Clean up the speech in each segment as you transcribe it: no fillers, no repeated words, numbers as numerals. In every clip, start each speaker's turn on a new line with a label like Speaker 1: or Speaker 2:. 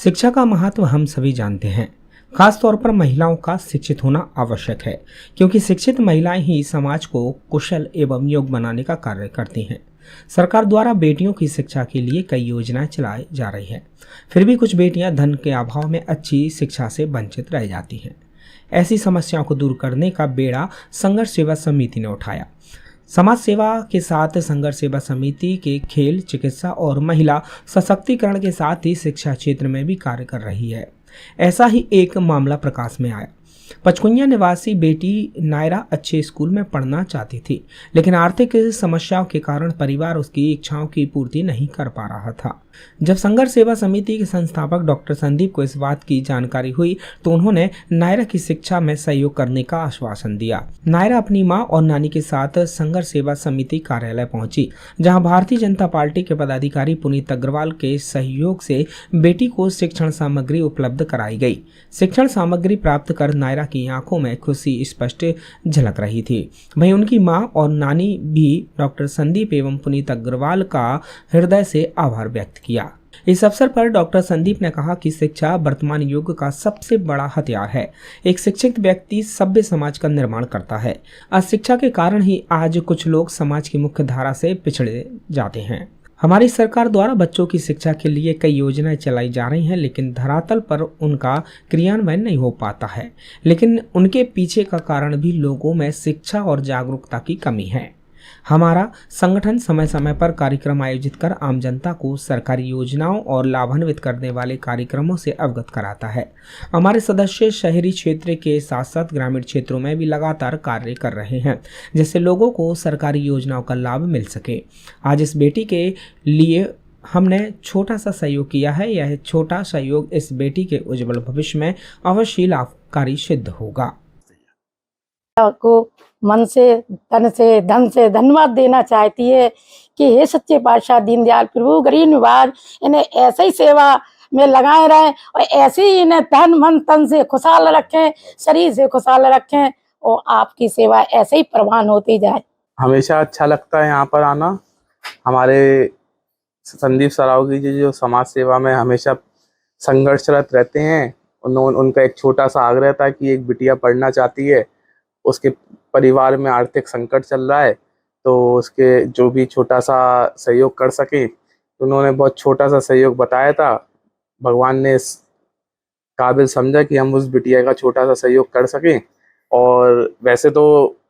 Speaker 1: शिक्षा का महत्व हम सभी जानते हैं। खास तौर पर महिलाओं का शिक्षित होना आवश्यक है, क्योंकि शिक्षित महिलाएं ही समाज को कुशल एवं योग्य बनाने का कार्य करती हैं। सरकार द्वारा बेटियों की शिक्षा के लिए कई योजनाएं चलाई जा रही है, फिर भी कुछ बेटियां धन के अभाव में अच्छी शिक्षा से वंचित रह जाती हैं। ऐसी समस्याओं को दूर करने का बेड़ा संघर्ष सेवा समिति ने उठाया। समाज सेवा के साथ संघर्ष सेवा समिति के खेल, चिकित्सा और महिला सशक्तिकरण के साथ ही शिक्षा क्षेत्र में भी कार्य कर रही है। ऐसा ही एक मामला प्रकाश में आया। पचकुनिया निवासी बेटी नायरा अच्छे स्कूल में पढ़ना चाहती थी, लेकिन आर्थिक समस्याओं के कारण परिवार उसकी इच्छाओं की पूर्ति नहीं कर पा रहा था। जब संघर्ष सेवा समिति के संस्थापक डॉक्टर संदीप को इस बात की जानकारी हुई तो उन्होंने नायरा की शिक्षा में सहयोग करने का आश्वासन दिया। नायरा अपनी मां और नानी के साथ संघर्ष सेवा समिति कार्यालय पहुंची, जहां भारतीय जनता पार्टी के पदाधिकारी पुनीत अग्रवाल के सहयोग से बेटी को शिक्षण सामग्री उपलब्ध कराई गई। शिक्षण सामग्री प्राप्त कर नायरा की आंखों में खुशी स्पष्ट झलक रही थी। वहीं उनकी मां और नानी भी डॉक्टर संदीप एवं पुनीत अग्रवाल का हृदय से आभार व्यक्त किया। इस अवसर पर डॉक्टर संदीप ने कहा कि शिक्षा वर्तमान युग का सबसे बड़ा हथियार है। एक शिक्षित व्यक्ति सभ्य समाज का निर्माण करता है। अशिक्षा के कारण ही आज कुछ लोग समाज की मुख्य धारा से पिछड़े जाते हैं। हमारी सरकार द्वारा बच्चों की शिक्षा के लिए कई योजनाएं चलाई जा रही हैं, लेकिन धरातल पर उनका क्रियान्वयन नहीं हो पाता है। लेकिन उनके पीछे का कारण भी लोगों में शिक्षा और जागरूकता की कमी है। हमारा संगठन समय समय पर कार्यक्रम आयोजित कर आम जनता को सरकारी योजनाओं और लाभान्वित करने वाले कार्यक्रमों से अवगत कराता है। हमारे सदस्य शहरी क्षेत्र के साथ साथ ग्रामीण क्षेत्रों में भी लगातार कार्य कर रहे हैं, जिससे लोगों को सरकारी योजनाओं का लाभ मिल सके। आज इस बेटी के लिए हमने छोटा सा सहयोग किया है। यह छोटा सहयोग इस बेटी के उज्जवल भविष्य में अवश्य लाभकारी सिद्ध होगा।
Speaker 2: को मन से, तन से, धन से धन्यवाद देना चाहती है कि हे सच्चे पातशाह दीनदयाल प्रभु गरीब निवाज इन्हें ऐसे ही सेवा में लगाए रहें और ऐसे ही इन्हें तन मन तन से खुशहाल रखें, शरीर से खुशहाल रखें और आपकी सेवा ऐसे ही प्रवान होती जाए।
Speaker 3: हमेशा अच्छा लगता है यहाँ पर आना। हमारे संदीप सरावगी जी जो समाज सेवा में हमेशा संघर्षरत रहते हैं, उनका एक छोटा सा आग्रह था कि एक बिटिया पढ़ना चाहती है, उसके परिवार में आर्थिक संकट चल रहा है, तो उसके जो भी छोटा सा सहयोग कर सके, उन्होंने बहुत छोटा सा सहयोग बताया था। भगवान ने इस काबिल समझा कि हम उस बिटिया का छोटा सा सहयोग कर सकें। और वैसे तो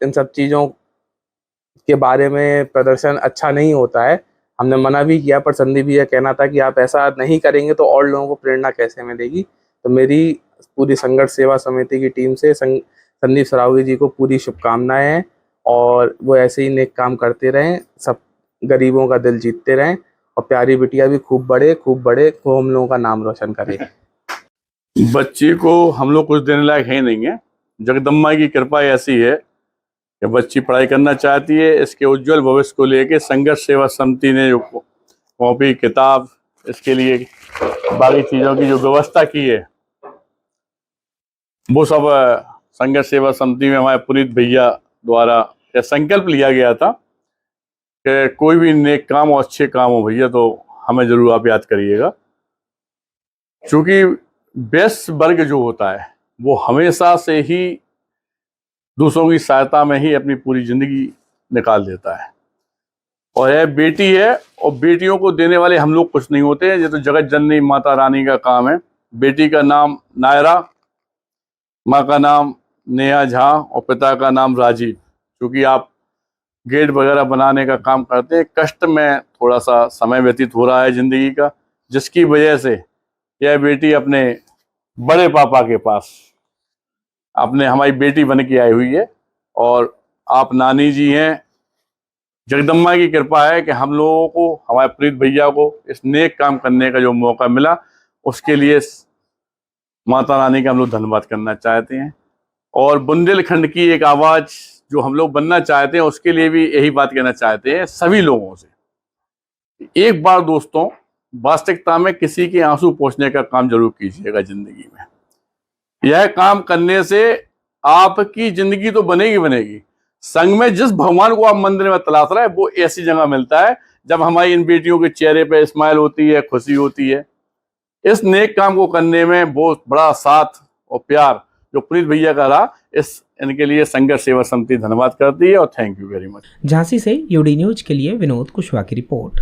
Speaker 3: इन सब चीज़ों के बारे में प्रदर्शन अच्छा नहीं होता है, हमने मना भी किया, पर संदीप जी का कहना था कि आप ऐसा नहीं करेंगे तो और लोगों को प्रेरणा कैसे मिलेगी। तो मेरी पूरी संघर्ष सेवा समिति की टीम से संदीप सरावगी जी को पूरी शुभकामनाएं हैं और वो ऐसे ही नेक काम करते रहें, सब गरीबों का दिल जीतते रहें और प्यारी बिटिया भी खूब बढ़े, खूब हम लोगों का नाम रोशन करे।
Speaker 4: बच्ची को हम लोग कुछ देने लायक है नहीं है। जगदम्बा की कृपा ऐसी है कि बच्ची पढ़ाई करना चाहती है। इसके उज्जवल भविष्य को लेके संघर्ष सेवा समिति ने जो कॉपी, किताब, इसके लिए बाकी चीज़ों की जो व्यवस्था की है, वो सब संघर्ष सेवा समिति में हमारे पुनीत भैया द्वारा यह संकल्प लिया गया था कि कोई भी नेक काम और अच्छे काम हो भैया तो हमें जरूर आप याद करिएगा। क्योंकि वैश्य वर्ग जो होता है वो हमेशा से ही दूसरों की सहायता में ही अपनी पूरी जिंदगी निकाल देता है। और यह बेटी है और बेटियों को देने वाले हम लोग कुछ नहीं होते हैं, ये तो जगत जननी माता रानी का काम है। बेटी का नाम नायरा, माँ का नाम नेहा झा और पिता का नाम राजीव। क्योंकि आप गेट वगैरह बनाने का काम करते हैं, कष्ट में थोड़ा सा समय व्यतीत हो रहा है जिंदगी का, जिसकी वजह से यह बेटी अपने बड़े पापा के पास अपने हमारी बेटी बन के आई हुई है। और आप नानी जी हैं, जगदम्बा की कृपा है कि हम लोगों को, हमारे प्रीत भैया को इस नेक काम करने का जो मौका मिला, उसके लिए माता रानी का हम लोग धन्यवाद करना चाहते हैं। और बुंदेलखंड की एक आवाज़ जो हम लोग बनना चाहते हैं, उसके लिए भी यही बात कहना चाहते हैं सभी लोगों से। एक बार दोस्तों, वास्तविकता में किसी के आंसू पोंछने का काम जरूर कीजिएगा जिंदगी में। यह काम करने से आपकी जिंदगी तो बनेगी बनेगी, संग में जिस भगवान को आप मंदिर में तलाश रहे हैं वो ऐसी जगह मिलता है जब हमारी इन बेटियों के चेहरे पे स्माइल होती है, खुशी होती है। इस नेक काम को करने में बहुत बड़ा साथ और प्यार जो पुनीत भैया का रहा, इनके लिए संघर्ष सेवा समिति धन्यवाद करती है और thank you very much.
Speaker 1: Jhansi से यूडी न्यूज के लिए विनोद कुशवाहा की रिपोर्ट।